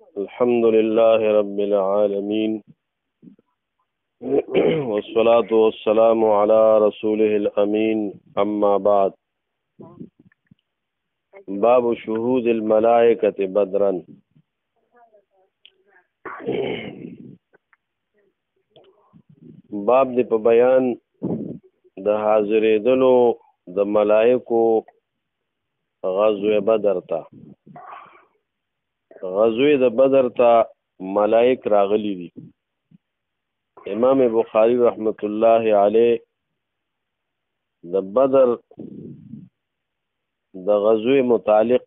الحمد لله رب العالمين والصلاة والسلام على رسوله الأمين أما بعد باب شهود الملائكة بدرا باب دی په بیان د حاضرېدلو د ملائکو غزوه بدر ته غزوه د بدر ته ملائک راغلي دي. امام بخاری رحمت الله علیه د بدر د غزوه متعلق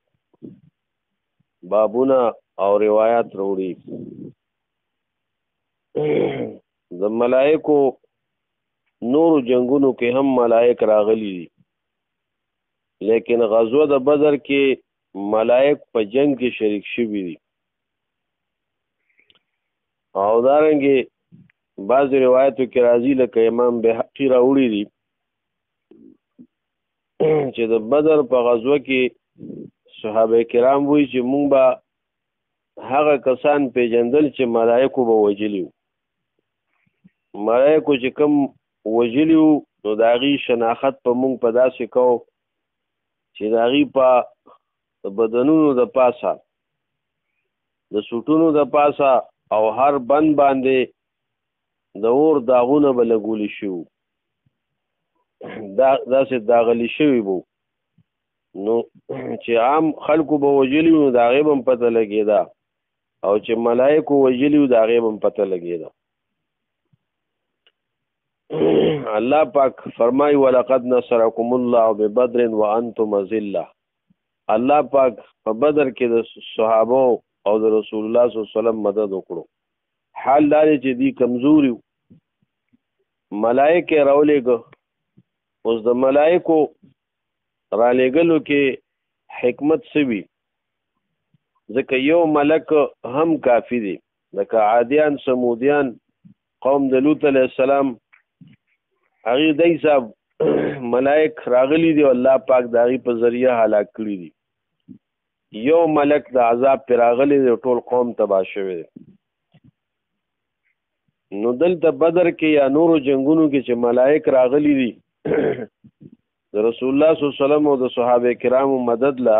بابونه او روایت وروړي. د ملائکو نور جنگونو کې هم ملائک راغلي دي، لیکن غزوه د بدر کې ملائک په جنگ کې شریک شوي دي. او دارنګه بعض روایتو کې راځي لکه امام بهقي راوړي دي چې د بدر په غزوه کې صحابه کرام وایي چې مونږ به هغه کسان پیژندل چې ملائکو به وجلي وو. ملائکو چې کوم وجلي وو نو د هغې شناخت په مونږ په داسې کو چې د هغې په بدنونو د پاسه د سوټونو د پاسه او هر بند باندې د اور داغونه به لګولی شوي، داسې داغلی شوي وو. نو چې عام خلکو به وجلي وو نو د هغې به هم پته لګېده، او چې ملایکو وجلي وو د هغې به هم پته لګېده. الله پاک فرمایي ولقد نصرکم الله ببدر وانتم اذلة. الله پاک په بدر کې د صحابه او د رسول الله صلی الله علیه وسلم مدد وکړو. حال دا دی چې دی کمزوري ملائکه راولېږه. اوس د ملائکو رالېږلو کې حکمت څه وي؟ ځکه یو ملک هم کافي دی. لکه عادیان سمودیان قوم د لوط علیه السلام هغې دی صاحب ملائک راغلی دی، الله پاک د هغې په ذریعه هلاک کړي دي. یو ملک د عذاب پې راغلی دی، ټول قوم تباه شوی دی. نو دلته بدر کې یا نورو جنگونو کې چې ملائک راغلی دي د رسول الله صلی الله علیه وسلم او د صحابه کرامو مدد لا،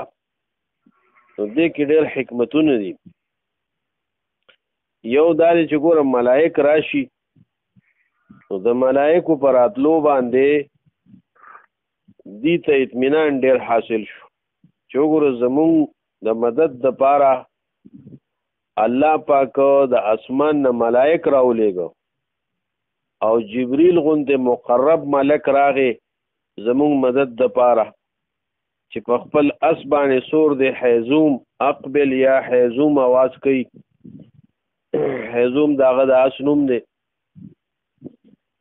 نو دې کې ډېر حکمتونه دي. یو دا دی چې ګوره ملائک راشي نو د ملائکو پر راتلو باندې دې ته اطمینان ډېر حاصل شو چې وګوره زمونږ د مدد دپاره الله پاک د اسمان نه ملائک راولېږه، او جبریل غوندې مقرب ملک راغی زمونږ مدد دپاره چې په خپل اس باندې سور دی حیزوم اقبل یا حیزوم آواز کوي. حیزوم د هغه د اس نوم دی.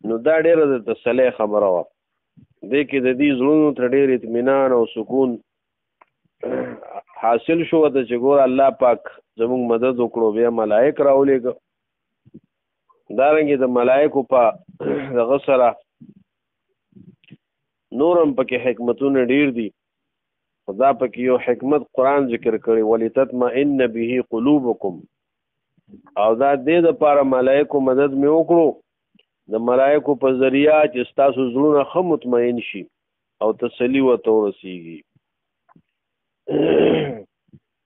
نو دا ډېره د تسلی خبره وه. دې کې د دې زړونو ته ډېر اطمینان او سکون حاصل شو ته چې ګوره الله پاک زموږ مدد وکړو، بیا ملائک راولېږه. دارنګې د ملائکو په دغه سره نور هم پکې حکمتونه ډېر دي. خدا پکې یو حکمت قرآن ذکر کړي ولتطمئن به قلوبکم، او دا دې دپاره ملائکو مدد مې وکړو د ملائکو په ذریعه چې ستاسو زړونه ښه مطمئن شي او تسلي ورته ورسېږي.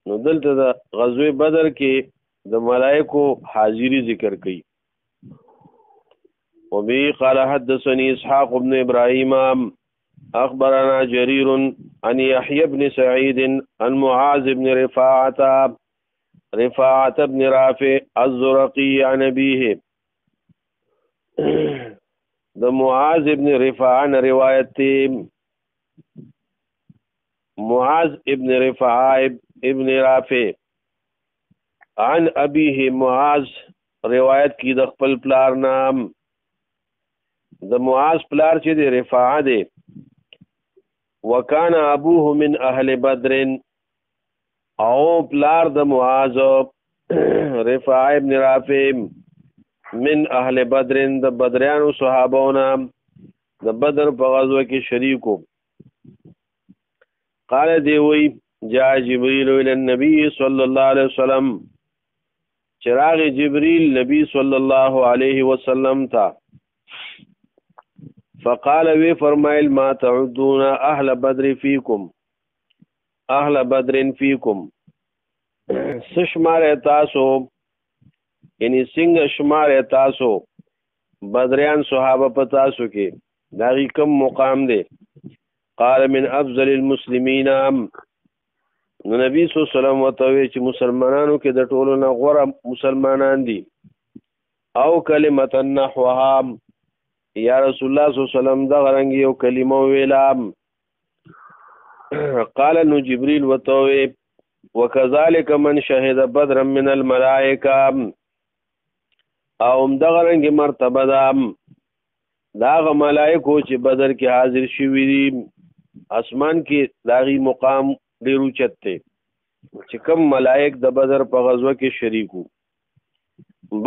نو دلته د غزوه بدر کې د ملائکو حاضری ذکر کړي. وبه قال حدثني اسحاق بن ابراهيم اخبرنا جرير عن يحيى بن سعيد عن معاذ بن رفاعة بن رافع الزرقي عن أبيه. د معاذ ابن رفاعه روایت تی. معاذ ابن رفاعه ابن رافع عن ابيه. معاذ روایت کی د خپل پلار نام. د معاذ پلار چې د رفاعه دی وکانا ابوه من اهل بدر، او پلار د معاذ رفاعه ابن رافع من اهل بدر د بدریانو صحابونا د بدر په غزوه کې شریکو. قال دی وی جاء جبريل الى النبي صلى الله عليه وسلم، چراغ جبریل نبی صلی الله علیه وسلم تا فقال وی فرمایل ما تعدون اهل بدر فیکم اهل بدر فیکم سشمار تاسو یعنی څنګه شمار تاسو بدریان صحابه په تاسو کې داغي کم مقام دی قال من افضل المسلمین نو نبی صلی الله علیه وسلم وتوی چې مسلمانانو کې د ټولو نه غوره مسلمانان دي او کلمه نحوها یا رسول الله صلی الله علیه وسلم دا غرنګ یو کلمه ویلا قال نو جبريل وتوی وكذلك من شهد بدرا من الملائکه او دا غرنګ مرتبه دا ملائکه چې بدر کې حاضر شوي دي اسمان کې داغي مقام ډیر اوچت دی چې کوم ملائک د بدر په غزوه کې شریکو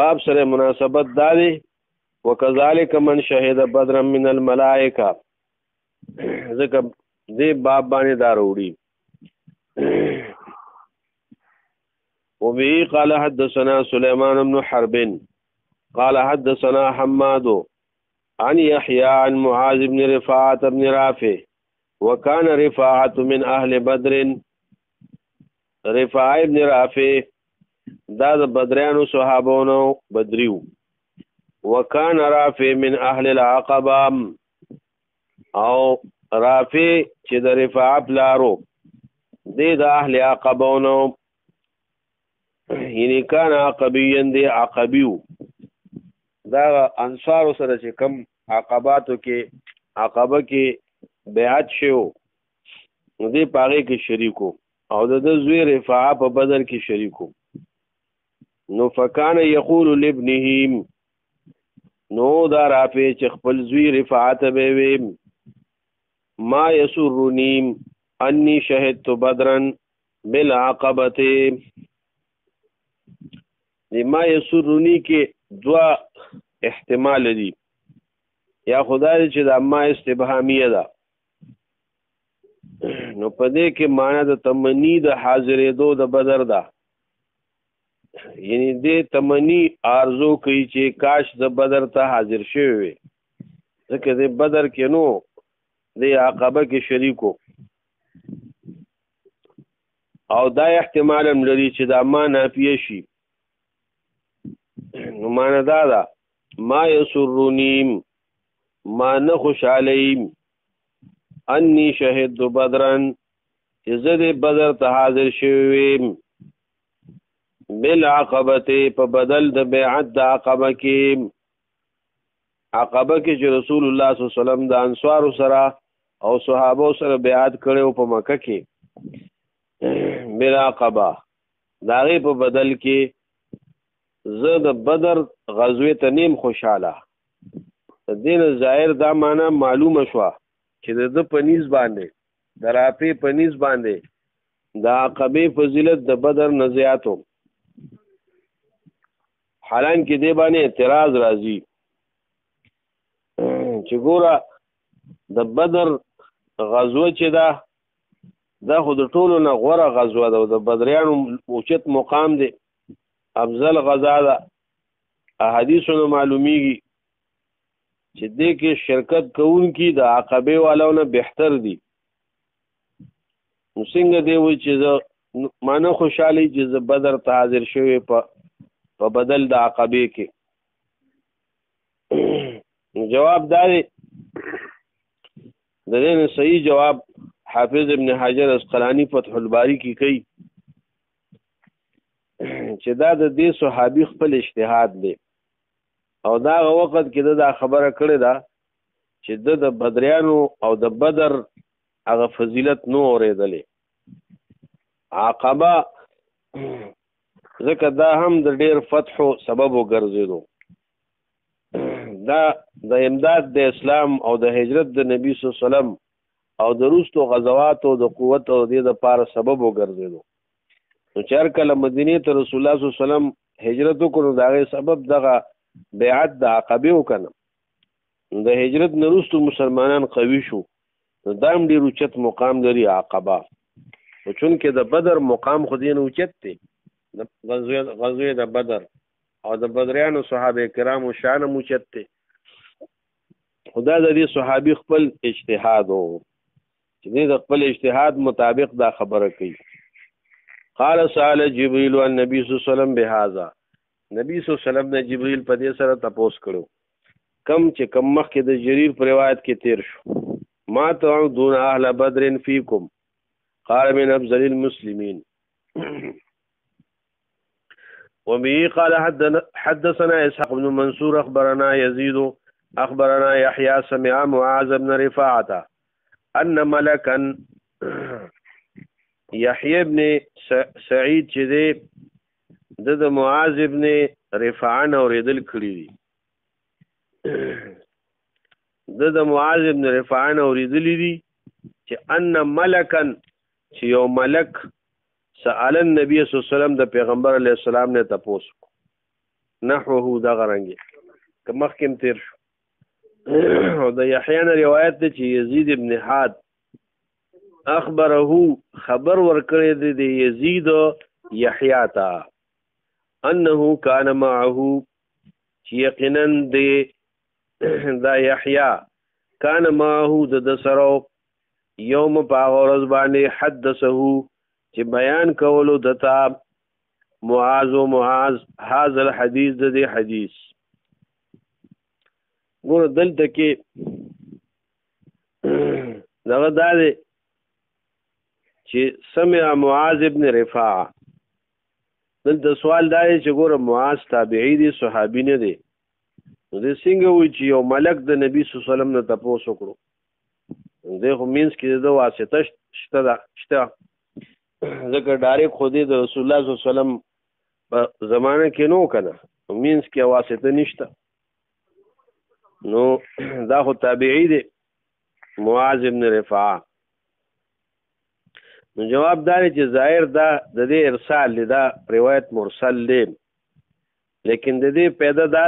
باب سره مناسبت دا دی وکذالک من شهد بدرا من الملائکه ځکه دې باب باندې دا وروړي وبه قال حدثنا سليمان بن حرب قال حدثنا حماد عن يحيى عن معاذ بن رفاعة بن رافع وكان رفاعة من أهل بدر رفاعة ابن رافع دا بدریانو صحابونو بدریو وكان رافع من أهل العقبة او رافع چې د رفاعة پلارو دی د أهل عقبونو یعنی کان عقبیا دی عقبیو دا انصارو سره چې کم عقباتو کې عقبه کې بیعت شو نو دې پاره کې شریکو او د زوی رفاعه په بدر کې شریکو نو فکان یقول لابنه نو دا رافع چې خپل زوی رفاعت به وي ما یسرنی انی شهدت بدرا بالعقبه ما یسرنی کې دوا احتمال دي یا خدای چې د ما استبهامیه ده نو په دې کې معنا د تمنی د حاضرې دو د بدر ده یعنی دې تمنی آرزو کوي چې کاش د بدر ته حاضر شوی وي ځکه د بدر کې نو د عقبه کې شریکو او دا احتمال هم لري چې د ما نافیه شي نو معنا دا ده ما یسرنی ما نه خوشالیم انی شهد بدرا چې زه د بدر ته حاضر شویم بالعقبه په بدل د بیعت د عقبه کې چې رسول الله صلی الله علیه وسلم د انصار سره او صحابه سره بیعت کړو په مکه کې بالعقبه داغه په بدل کې زه د بدر غزوه ته نیم خوشاله دین ظاهر دا معنا معلومه شو چې د پنیز باندې د رافع پنیز باندې د عقبه فضیلت د بدر نه زیاتو حالانکه دی باندې اعتراض راځي چې ګوره د بدر غزوه چې دا خو د ټولو نه غوره غزوه ده د بدریانو اوچت مقام دی افضل غزا ده احادیثونو معلومیږي چې دې کې شرکت کوونکي د عقبه والو نه بهتر دي نو څنګه دی وای چې مانه خوشحالي چې بدر ته حاضر شوی په بدل د عقبه کې جواب داري د دې صحیح جواب حافظ ابن حجر اسقلانی فتح الباری کې کوي چې دا د دې صحابي خپل اجتهاد دی او دا وخت کې دا خبره کړې ده چې د بدریانو او د بدر هغه فضیلت نو اورېدلې عقبه ځکه دا هم د ډېر فتح سبب وګرځېدو دا د امداد د اسلام او د هجرت د نبی صلی الله علیه وسلم او د وروستو غزواتو د قوت او د لپاره سبب وګرځېدو نو چې هر کله مدینه ته رسول الله صلی الله علیه وسلم هجرت وکړو دغه سبب دغه بیعت د عقبه وکنه د هجرت نه وروسته مسلمانان قوي شو دا هم ډېر اوچت مقام لري عقبه چونکه د بدر مقام خو دې نه اوچت دی غزوه د بدر او د بدریانو صحابه کرامو شان موچت ته خدا د دې صحابي خپل اجتهاد وو چې د خپل اجتهاد مطابق دا خبره کوي. قال سأل جبريل والنبي صلى الله عليه وسلم بهذا. نبی صلی الله علیه وسلم د جبريل په دې سره تپوس کړو کم چې کم مخکې د جرير پر روایت کې تیر شو. ما تعودون اهل بدر فيكم قال من افضل المسلمين. وبه قال حدثنا اسحاق بن منصور اخبرنا يزيد اخبرنا يحيى سمع معاذ بن رفاعه ان ملكا يحيى بن سعيد چې دی د معاذ ابن رفاعه اوریدل کړی دي د معاذ ابن رفاعه اوریدل دي چې ان ملکا چې یو ملک سأل النبي صلی الله علیه وسلم د پیغمبر علیه السلام نه تاسو نحوه دا غرنګي که مخکې تیر شو. او د یحیی نه روایت دی چې یزید ابن حاد اخبره خبر ورکړی دی د یزید یحیی ته انه کان معه چې یقینا دی دا یحیی کان معه د سره یوم په ورځ باندې حدثه چې بیان کولو دتا معاذ هاذا الحديث د دې حدیث. ګور دلته کې دغه دا دی چې سمع معاذ ابن رفاعه. دلته سوال دا دی چې ګور معاذ تابعی دی صحابي نه دی نو د څنګه وی چې یو ملک د نبی صلی الله علیه وسلم نه تاسو کړو دغه مینس کې د واسطه شته ځکه ډایرک خو دې د رسول الله صلی الله علیه وسلم په زمانه کې نو کنه مینس کې واسطه نشته نو دا خو تابعی دی معاذ ابن رفاعه. نو جواب دار چې ظاهر دا د دې ارسال دا روایت مرسل دی لیکن د دې پیدا دا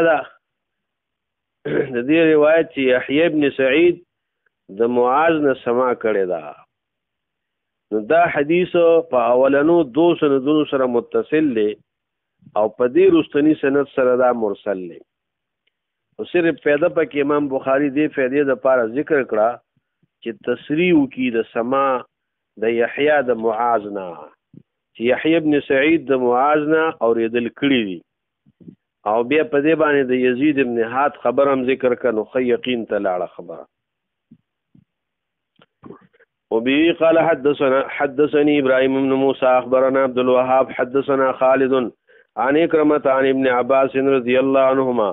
د دې روایت چې یحیی ابن سعید د معاذ نه سما کړی دا نو دا حدیث په اولنو دو سندونو سره متصل دی او په دې رستنی سند سره دا مرسل دی. او صرف پیدا پکې امام بخاری دې فائدې د پاره ذکر کړه چې تصریح کی د سما د یحیی د معاذ نه چې یحیی ابن سعید د معاذ نه اوریدل کړی دي او بیا په دې باندې د یزید ابن حاد خبر هم ذکر کړه خو یقین ته لاړه خبره. وبه قال حدثني ابراهيم بن موسى اخبرنا عبد الوهاب حدثنا خالد عن إكرمة عن ابن عباس رضي الله عنهما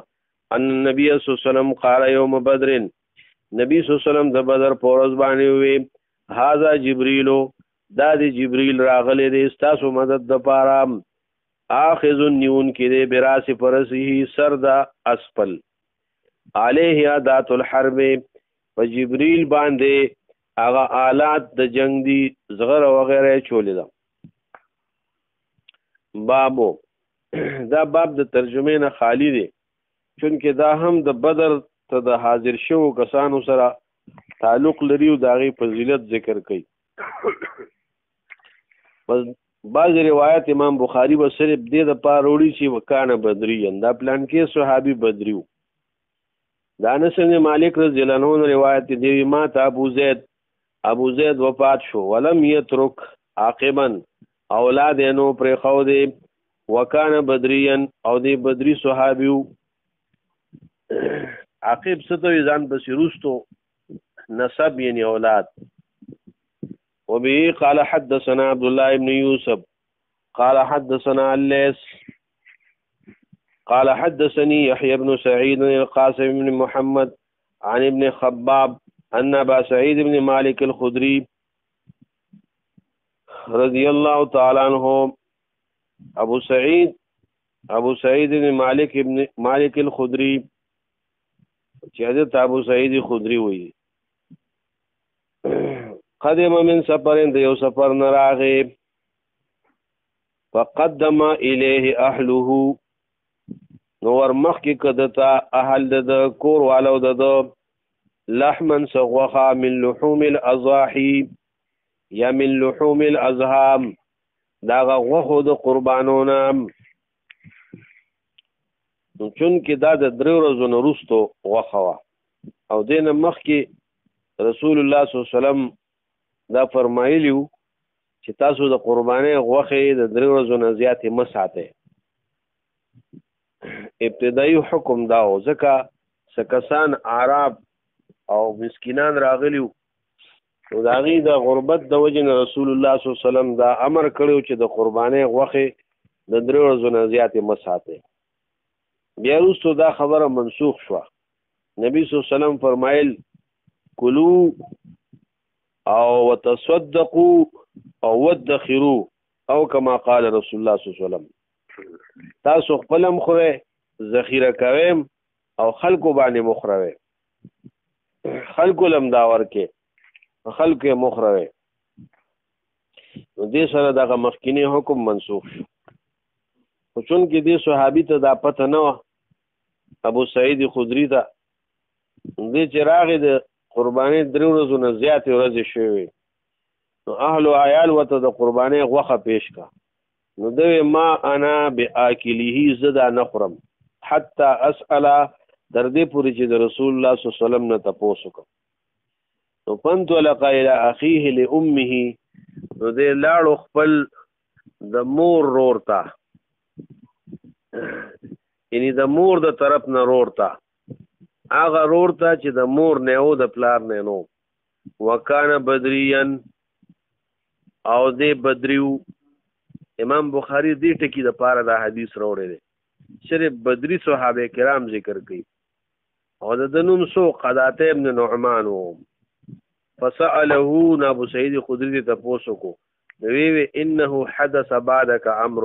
ان النبي صلى الله عليه وسلم قال يوم بدر. نبی صلی الله علیه وسلم د بدر پورز باندې وی هاذا جبريل دا دی جبريل راغلی دی تاسو مدد د پاره اخذ النون کې براس فرسه سرد اسفل عليه عادات الحرب و جبريل باندې هغه آلات د جنگ دی زغر وغیره چولې ده. بابو دا باب د ترجمه نه خالی دی چونکه دا هم د بدر ته د حاضر شو کسانو سره تعلق لري او داغي فضیلت ذکر کوي. بس بعض روایت امام بخاری و صرف دې د پاروړي چې وکانه بدری دا پلان کې صحابي بدریو. دا انس بن مالک رضی الله عنه روایت دی ما ته ابو زید وفات شو ولم يترك عاقبا اولاد نو پر خو دی وکانه بدریان او دی بدری صحابیو. عاقب ستوي ځان بسروستو نسب یعنی اولاد. وبه قال حدثنا عبد الله بن يوسف قال حدثنا الليث قال حدثني يحيى بن سعيد القاسم بن محمد عن ابن خباب ان ابا سعيد بن مالك الخدري رضي الله تعالى عنه ابو سعيد بن مالك الخدري چې حضرت ابو سعید خدری وی قدم من سفرین د یو سفر نه راغی فقدم الیه اهله نو ور مخکې کدتا اهل د کور والو د لحمن سغوخا من لحوم الاضاحی یا من لحوم الازهام دا غوښو د قربانونه چونکې دا د 3 ورځو نه وروستو غوښه وه او دې نه مخکې رسول الله صلی الله علیه وسلم دا فرمایلی وو چې تاسو د قربانۍ غوښې د 3 ورځو نه زیاتې مه ساتئ. ابتدایي حکم دا و ځکه څه کسان عرب او مسکینان راغلي وو نو د هغې د غربت د وجې نه رسول الله صلی الله علیه وسلم دا امر کړی چې د قربانۍ غوښې د 3 ورځو نه زیاتې مه ساتئ. بیا وروستو دا خبره منسوخ شوه. نبی صلی الله علیه وسلم فرمایل کلو او وتصدقوا او وادخروا او کما قال رسول الله صلی الله علیه وسلم. تاسو خپل هم خورئ ذخیره کوئ او خلکو باندې مخروئ، خلکو لم دا ورکې خلکو یې مخروئ. نو دې سره دغه مخکینی حکم منسوخ شو. خو چونکې دې صحابي ته دا پته نه وه ابو سعید خدري ته دې چې راغې د قربانۍ 3 ورځو نه زیاتې ورځې شوې نو اهل و عیال ورته د قربانۍ غوښه پیش کا نو دوی ما انا بآکله زه دا نه خورم حتی اسأله تر دې پورې چې د رسول الله صلی الله علیه وسلم نه تپوس وکړم. نو فانطلق الى اخيه لامه نو دې لاړو خپل د مور رور ته یعنی د مور د طرف نه رور ته هغه رور ته چې د مور نه او د پلار نه نو وکانه بدریان او دې بدریو. امام بخاری دې ټکی د پاره دا حدیث راوړی دی صرف بدری صحابه کرام ذکر کوي او د نوم سو قداته ابن نعمان و فسأله ابو سعید خدری ته پوسو کو وی انه حدث بعدك امر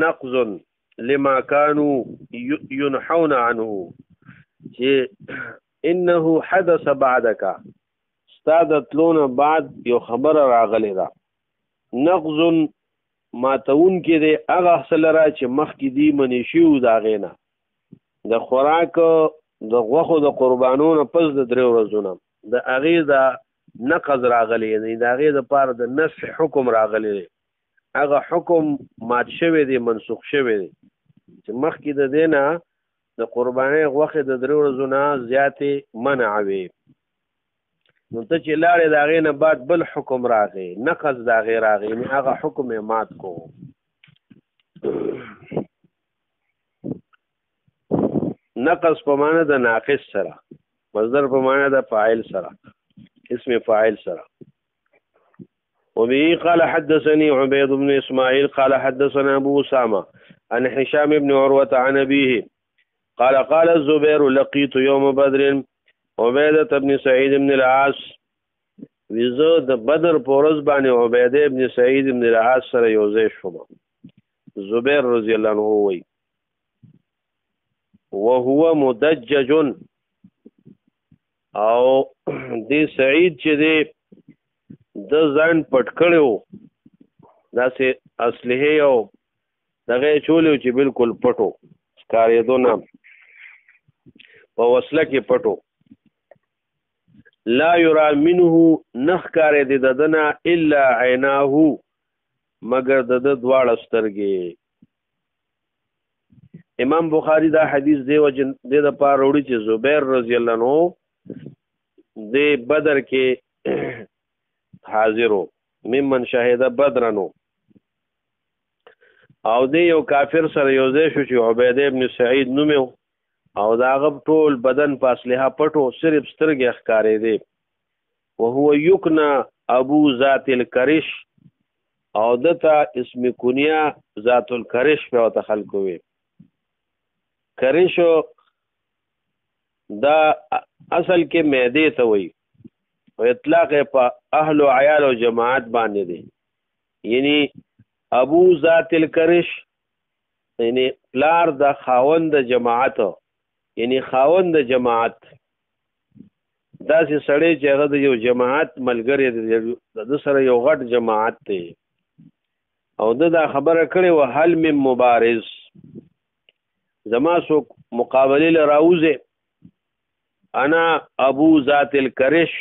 نقض لما كانوا ينحون عنه چې انه حدث بعدك استادتلون بعد یو خبر راغلی دا نقض ماتون کې دی هغه سلره چې مخکې دی منی شو دا غینا د خوراک د غوښو د قربانونو پس د 3 ورځو نه د هغې د نقض راغلی دی د هغې د پاره د نسخ حکم راغلی دی هغه حکم مات شوی دی منسوخ شوی دی چې مخکې د دې نه د قربانۍ غوښې د 3 ورځو نه زیاتې منع وي نو ته چې لاړې د هغې نه بعد بل حکم راغی نقض د هغې راغی نو هغه حکم یې مات کو. نقض په معنی د ناقص سره مصدر په معنی د فاعل سره اسم فاعل سره. وبه قال حدثني عبيد بن اسماعيل قال حدثنا ابو اسامه عن هشام بن عروه عن ابيه قال قال الزبير لقيت يوم بدر عبيده بن سعيد بن العاص وزو د بدر پورز باندې عبيده بن سعيد بن العاص سره یوځای شوم. زبير رضی الله عنه وی وهو مدجج او دی سعید چې دی د ځان پټ کړو داسې اصله یو دغه چولیو چې بالکل پټو ښکارېدو نه په وسله کې پټو لا یرا منه نخکارې د دنه الا عیناه مگر د دواړه سترګې. امام بخاری دا حدیث دی وجه د پاره وړي چې زبیر رضی الله عنه د بدر کې حاضرو ممن شهد بدرنو او دی یو کافر سره یوځای شو چې عبیده ابن سعید نومو او دا غب ټول بدن په اسلحه پټو صرف سترګې ښکارې دی. وهو یکنا ابو ذات الکرش او دته اسم کنیا ذات الکرش په تخلق وي. کرشو دا اصل کې معده ته وي او اطلاق په اهل و عیال او جماعت باندې دی یعنی ابو ذات الکرش یعنی پلار د خاوند جماعت یعنی خاوند جماعت داسې سړی چې هغه د یو جماعت ملګری دی د سره یو غټ جماعت دی او دا خبره کړې و هل من مبارز زما سو مقابله لراوزه انا ابو ذات الکرش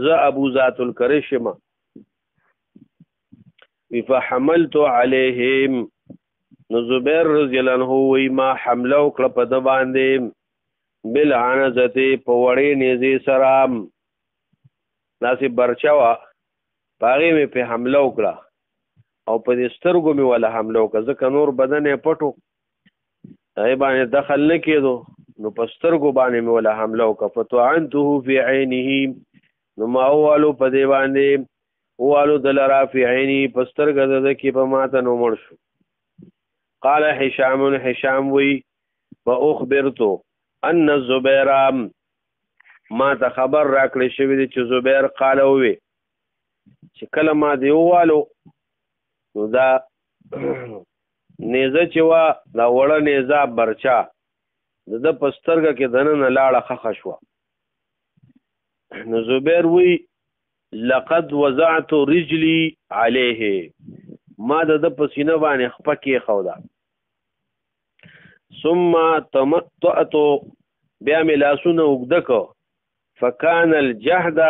ز ابو ذات الکرش ما فحملت عليهم نو زبیر رضی الله عنه وی ما حمله وکړه په د باندې بالعنزه په وړې نيزې سره داسې برچا وه په هغې مې په حمله وکړه او په دې سترګو مې ولا حمله وکړه ځکه نور بدن یې پټو هغې باندې دخل نه کېدو نو په سترګو باندې مې ولا حمله وکړه فطعنته فی عینه نو ما ووالو په دې باندې ووالو دلرا فی عینه په سترګه د ده کې په ماته نو مړ شو قال هشام وی فاخبرتو ان الزبیر ما ته خبر راکړی شوی دی چې زبیر قال وی چې کله ما دی ووالو نو دا نیزه چې وه دا وړه نیزه برچا د ده په سترګه کې دننه لاړه خښه شوه نو زبیر وی لقد وضعت رجلی علیه ما د ده په سینه باندې خپه کېښوده ثم تمطعت بیا مې لاسونه اوږده که فکان الجهد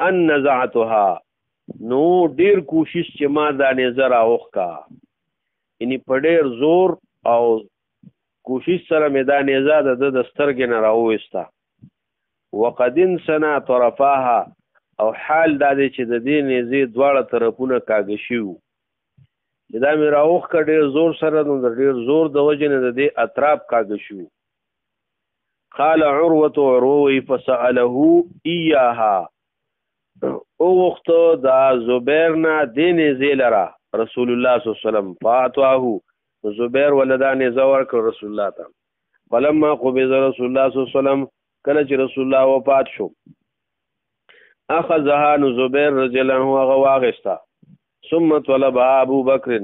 ان نزعتها نو ډیر کوشش چې ما دا نیزه راوښکه یعنی په ډیر زور او کوشش سره مې دا نیزه د ده د سترګې نه راوویسته وقد انسنا طرفاها او حال دا دی چې د دې نیزې دواړه طرفونه کاږه شوي چې دا مې راوښکه ډېر زور سره نو د ډېر زور د وجې نه د دې اطراف کاږه شوي قال عروة عروه فسأله ایاها اوغوښته دا زبیر نه دې نیزې لره رسول الله صلی الله علیه وسلم فاعطاه زبیر ول دا نیزه ورکړه رسول الله ته فلما قبض رسول الله صلی الله علیه وسلم کله چې رسول الله وفات شو اخذها نو زبیر رضی الله عنه هغه واغېسته ثم طلبها ابو بکر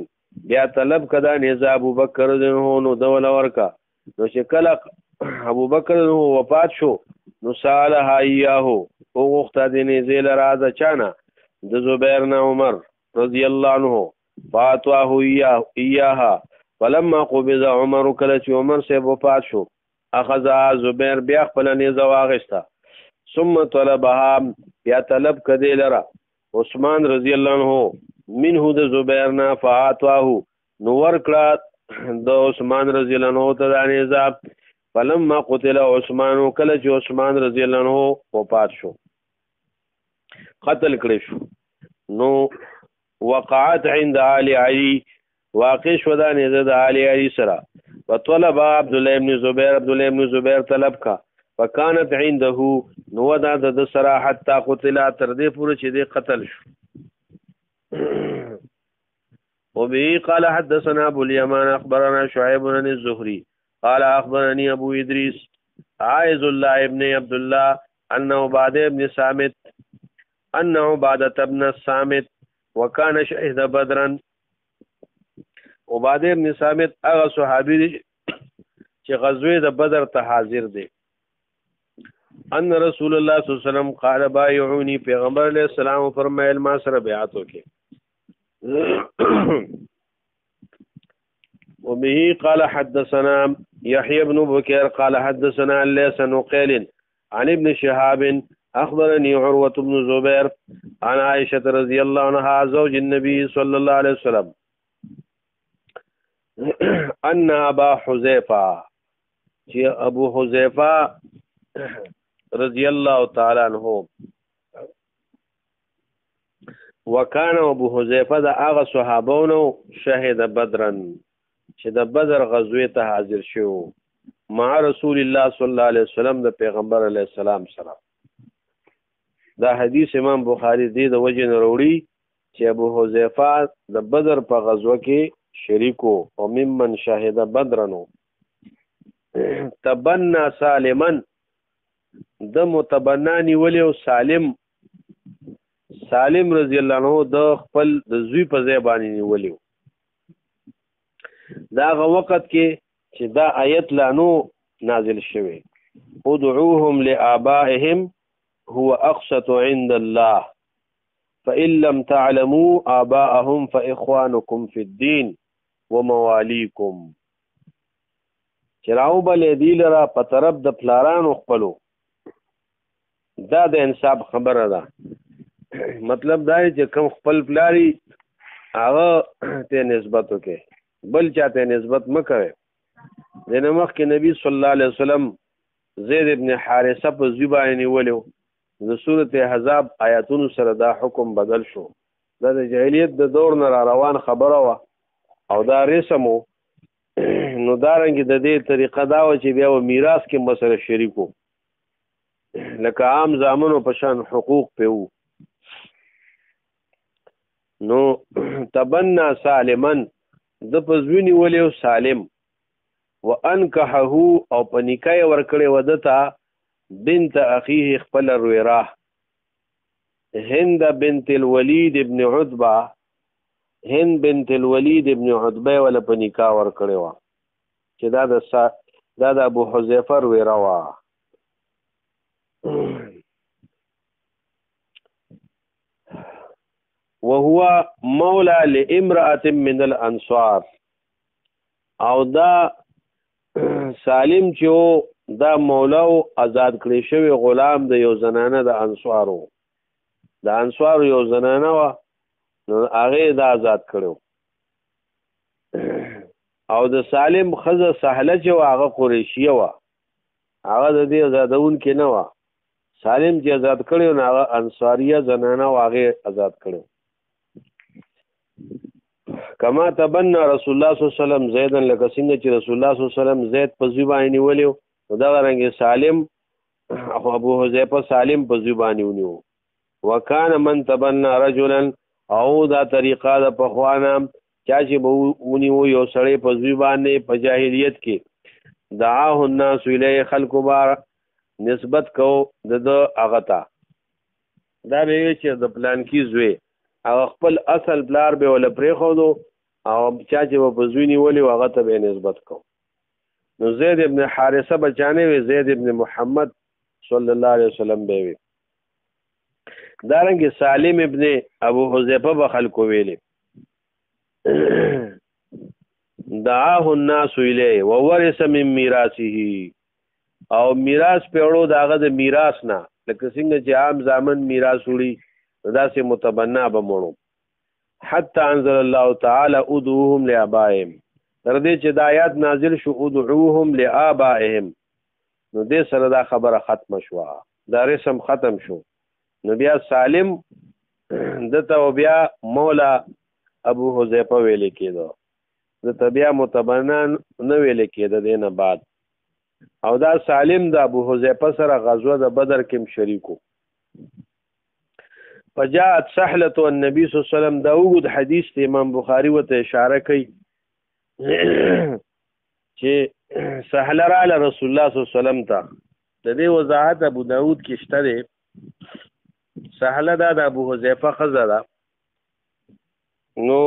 بیا طلب کدا نیزه ابو بکر رضی الله عنه نو دول ورکا نو چې کله ابو بکر وفات شو نو سالها ایاه او وخته دې نیزه لرا د چانه د زبیر نه عمر رضی الله عنه فاتواه ایاها فلما قبض عمر کله چې عمر صاحب وفات شو اخذها زبیر بیا خپل نیزه واغېسته ثم طلبها بیا طلب کدی لرا عثمان رضی الله عنه منه د زبیر نه فاتواه نو ورکړه د عثمان رضی الله عنه ته د نیزه فلما قتل عثمان کله چې عثمان رضی الله عنه وفات شو قتل کړی شو نو وقعت عند آل علی واقع شو دا نیزه د آل علی سره وطلب عبد الله بن زبیر طلب کا فكانت عنده نو دا د سره حتی قتل تر دې پورې چې دې قتل شو وبه قال حدثنا ابو اليمان اخبرنا شعيب بن الزهري قال اخبرني ابو ادريس عائذ الله ابن عبد الله انه عباده ابن صامت انه عباده ابن الصامت وكان شهيد بدرا عباده ابن صامت هغه صحابي چې غزوه د بدر ته حاضر دي ان رسول الله صلی الله علیه وسلم قال بايعوني پیغمبر علیہ السلام فرمایل ما سره بیعت وکړه وبه قال حدثنا يحيى بن بكير قال حدثنا الليث بن قيل عن ابن شهاب اخبرني عروة بن زبير عن عائشة رضي الله عنها زوج النبي صلى الله عليه وسلم ان ابا حذيفه چې ابو حذيفه رضی الله تعالی عنہ وکانه ابو حذیفه د هغه صحابونو شهید بدرن چې د بدر غزوه ته حاضر شو مع رسول الله صلی الله علیه وسلم د پیغمبر علیه السلام سره دا حدیث امام بخاری دی د وجه وروړي چې ابو حذیفه د بدر په غزوه کې شریکو او ممن شهید بدرنو تبنا سالمن د متبنانی ولی او سالم رضی الله عنه د خپل د زوی په ځای باندې نیولیو دا هغه وخت کې چې دا آیت لانو نازل شوه ادعوهم لآبائهم هو اقسط عند الله فإن لم تعلموا آباءهم فإخوانكم في الدين ومواليكم چراو بل دی لرا په طرف د پلارانو خپلو دا د انصاف خبره ده مطلب دا چې کوم خپل پلاری هغه ته نسبت وکړي، بل چاته نسبت مه کوئ. دنه مخکې نبی صلی الله علیه وسلم زید ابن حارثه په زوی باندې نیولی و. د سورت احزاب آیاتونو سره دا حکم بدل شو. دا د جاهلیت د دور نه را روان خبره وه او دا رسم و. نو دارنګې د دې طریقه دا وه چې بیا و میراث کې مسله شریک و، لکه عام زامنو په شان حقوق پې وو. نو تبنا سالمن د په زوی نیولی و سالم، وانکحه او په نکاح یې ورکړې وه ده ته بنت اخیه خپل رویرا هند بنت الولید ابن عتبه. هند بنت الولید ابن عتبه ولا په نکاح ورکړې وه چې دا د ابو حذیفه رویرا وه. وهو مولا لامرأة من الانصار. او دا سالم چې دا مولا آزاد کړی شوی غلام د یو زنانه د انصارو، د انصارو یو زنانه وه، نو هغې دا آزاد کړی. او د سالم ښځه سهله چې وه هغه قریشیه وه، هغه د دې آزادونکې نه وه. سالم چې آزاد کړی نو هغه انصاریه زنانه وه، هغې آزاد کړی. کما تبنا رسول الله صلی الله علیه وسلم زیدن، لکه څنګه چې رسول الله صلی الله علیه وسلم زید په زوی باندې ونیو، نو دغه رنګې سالم او ابو حذیفه سالم په زوی باندې ونیو. وکانه من تبنا رجلا، او دا طریقه د پخوانه چا چې به ونیو یو سړی په زوی باندې په جاهلیت کې، دعاه الناس الیه، خلکو به نسبت کو د هغه ته. دا به وي چې د پلانکي زوی هغه خپل اصل پلار به ولا پرېښودو، او چا چې به په زوی نیولي و هغه ته به نسبت کو. نو زید ابن حارثه بچانه وي، زید ابن محمد صلی الله علیه وسلم به وي. دارنګې سالم ابن ابو حذیفه به خلکو ویلي. دعاه الناس الیه وورث من میراثه، او میراث پیړو د هغه د میراث نه، لکه څنګه چې عام زامن میراث وړي داسې متبنا به مړو. حتی انزل الله تعالی ادعوهم لآبائهم، تر دې چې د آیات نازل شو ادعوهم لآبائهم، نو دې سره دا خبره ختمه شوه، دا رسم ختم شو. نو بیا سالم دته بیا مولا ابو حذیفه ویل کېدو، دته بیا متبنا نه ویل کېده دې نه بعد. او دا سالم د ابو حذیفه سره غزوه د بدر کې شریکو. فجاءت سهله النبي صلی الله علیه وسلم، دا اوږد حدیث ته امام بخاری ورته اشاره کوي چې سهله راله رسول الله صلی الله علیه وسلم ته. د دې وضاحت ابو داود کې شته دی. سهله دا د ابو حذیفه ښځه ده. نو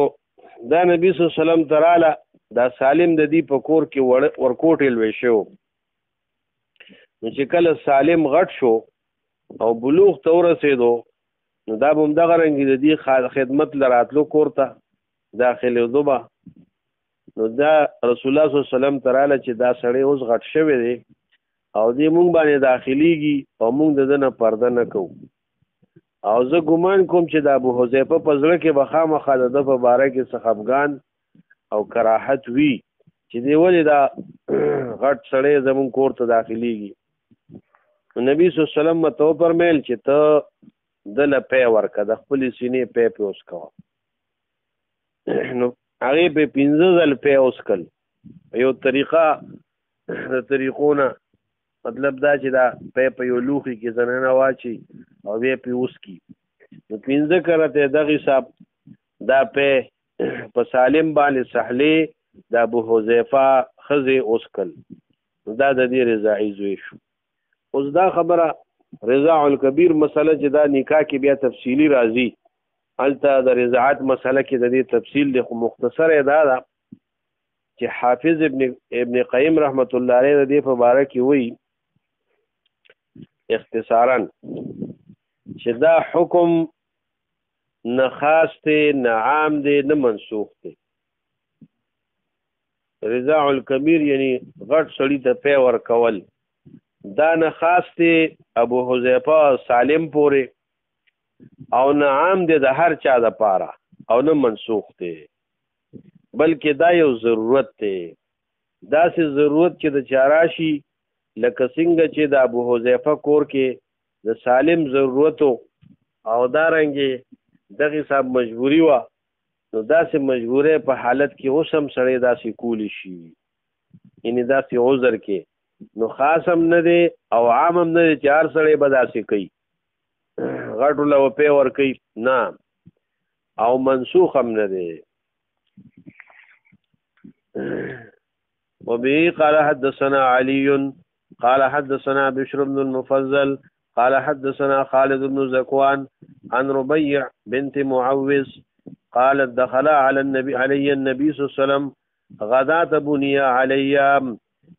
دا نبی صلی الله علیه وسلم ته راله، دا سالم د دې په کور کې ورکوټې لوی شو. نو چې کله سالم غټ شو او بلوغ ته ورسېدو، نو دا به همدغه رنګې د دې خدمت له راتلو کور ته داخلېدو به. نو دا رسول الله صلی الله علیه وسلم ته راله چې دا سړی اوس غټ شوی دی او دې مونږ باندې داخلېږي او مونږ د ده نه پرده نه کوو. او زه ګمان کوم چې د ابو حذیفه په زړه کې به خامخا د ده په باره کې څه خفګان او کراهت وي چې دی ولې دا غټ سړی زمونږ کور ته داخلېږي. نبی صلی الله علیه وسلم ته وفرمیل چې ته دله پی ورکه، د خپلې سینې پی پې وسکوه. نو هغې پې 15 ځل پی وسکل. یو طریقه د طریقو نه مطلب دا چې دا پی په یو لوښي کې زنانه واچي او بیا پې وسکي. نو 15 کله ته دغې حساب دا پی په سالم باندې سهلې د ابو حذیفه ښځې وسکل. نو دا د دې رضاعي زوی شو. اوس دا خبره رضاع الکبیر مسله چې دا نکاح کې بیا تفصیلی راځي، هلته د رضاعت مسله کې د دې تفصیل دی، خو مختصر یې دا ده چې حافظ ابن قیم رحمت الله علیه د دې په باره کې وایي اختصارا چې دا حکم نه خاص دی نه عام دی نه منسوخ دی. رضاع الکبیر یعنی غټ سړي ته پی ورکول دا نه خاص دی ابو حذیفه سالم پورې او نه عام دی د هر چا د پاره. او نه منسوخ دی، بلکې دا یو ضرورت دی. داسې ضرورت چې د چاراشي لکه څنګه چې د ابو حذیفه کور کې د سالم ضرورتو او دارنګې دغه صاحب مجبوری وه، نو داسې مجبورۍ په حالت کې اوس هم سړی داسې کولی شي، یعنی داسې عذر کې نو خاص هم نه دی او عام هم نه دی چې هر سړی به داسې کوي غټو له وپې ورکوي، نه، او منسوخ هم نه دی. وبه قال حدثنا علي قال حدثنا بشر بن المفضل قال حدثنا خالد بن زكوان عن ربيع بنت معوذ قالت دخل على النبي علي النبي صلى الله عليه وسلم غدات بني علي،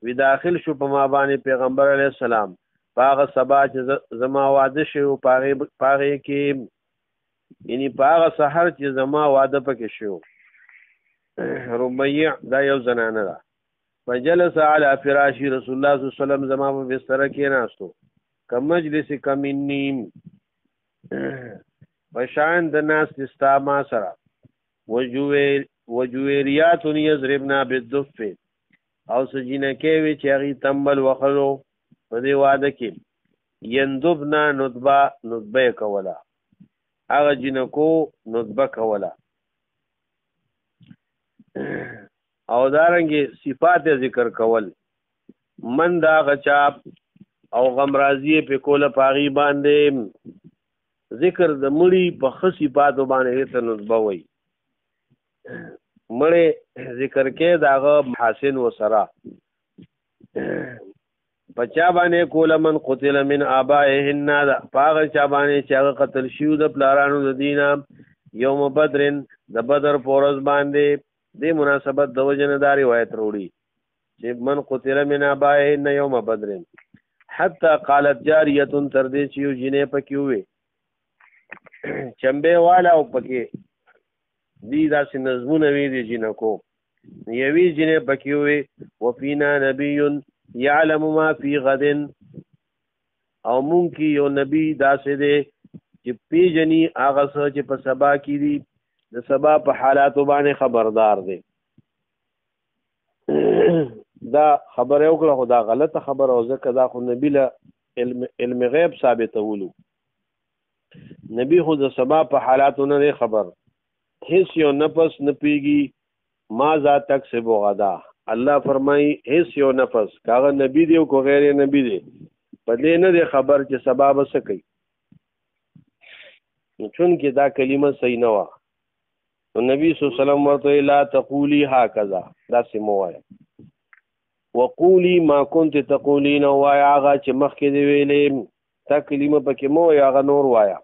وداخل شو په ما باندې پیغمبر علیه السلام پاغه سبا چې زما واده شو پاغه کې، یعنی پاغه سحر چې زما واده پکې شو. ربيع دا یو زنانه ده. فجلس على فراش رسول الله صلی الله علیه وسلم، زما په بستر کې ناستو، کم مجلس کمنیم وشان د ناس استا ما سره، وجویریات یضربنا بالدف، او سجینکې وی چې هغه تنبل وخلو په دې واده کې، یندبنا ندبه کوله، هغه جنکو ندبه کوله، او دارنګې صفات ذکر کول، من دا غچاپ او غمرازی په کوله پاغي باندې ذکر د مړی په خصي پاتو باندې ته ندبه وي، مړی ذکر کې داغه محاسن و سرا پچا باندې کوله من قتل من آبائهن، دا پاغه چا باندې چې هغه قتل شیو د پلارانو د دینه، یوم بدرن د بدر پورز باندې، دې مناسبت د وجنداري روایت وروړي چې من قتل من آبائهن یوم بدرن، حتی قالت جاریه تر دې چې یو جنې پکې وې چمبه والا او پکې دی داسې نظمونه وی دي جنکو، یوی جنې پکې وې وفینا نبی یعلم ما فی غد، او مونږ کې یو نبی داسې دی چې پیژني هغه څه چې په سبا کې دي، د سبا په حالاتو باندې خبردار دی. دا خبره وکړه خو دا غلطه خبره او ځکه دا خو نبی له علم غیب ثابتولو، نبی خو د سبا په حالاتو نه دی خبر، هیڅ یو نفس نه پیږي ماذا تکسب غدا، الله فرمایي هیڅ یو نفس کاغه نبی دی او کو غیر نبی دی په دې نه دی خبر چې سبا به څه کوي، چون کې دا کلمه صحیح نه وه، نو نبی صلی الله علیه وسلم ورته لا تقولی هکذا، داسې مو وایه، وقولی ما كنت تقولین، وایه هغه چې مخکې دی ویلې، تا کلمه پکې مو وایه هغه نور وایه،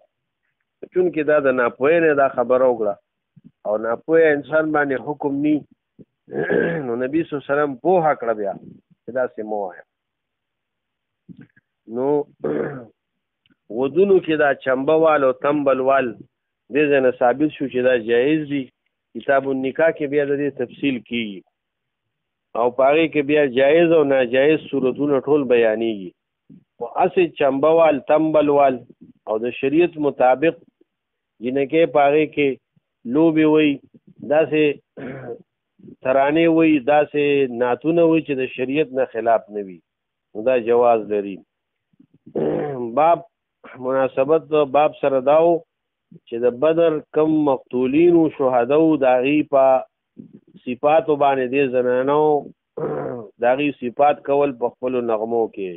چون کې دا د ناپوهۍ نه دا خبره وکړه او ناپوهه انسان باندې حکم نی، نو نبی صلی الله علیه وسلم پوهه کړه بیا چې داسې مو وایه. نو ودونو کې دا چمبه وال او تنبل وال دې ځنه ثابت شو چې دا جایز دي، کتاب النکاح کې بیا د دې تفصیل کیږي او پاره کې بیا جایز او ناجایز صورتونه ټول بیانېږي، او اسې چمبه وال تنبل وال او د شریعت مطابق جنکه پاره کې لوبي وي، داسې ترانه وي، داسې ناتونه وي چې د شریعت نه خلاف نه وي، دا جواز لري. باب مناسبت باب سره داو چې د بدر کم مقتولین او شهداو داغي په صفات باندې دي زنانو داغي صفات کول په خپل نغمو کې،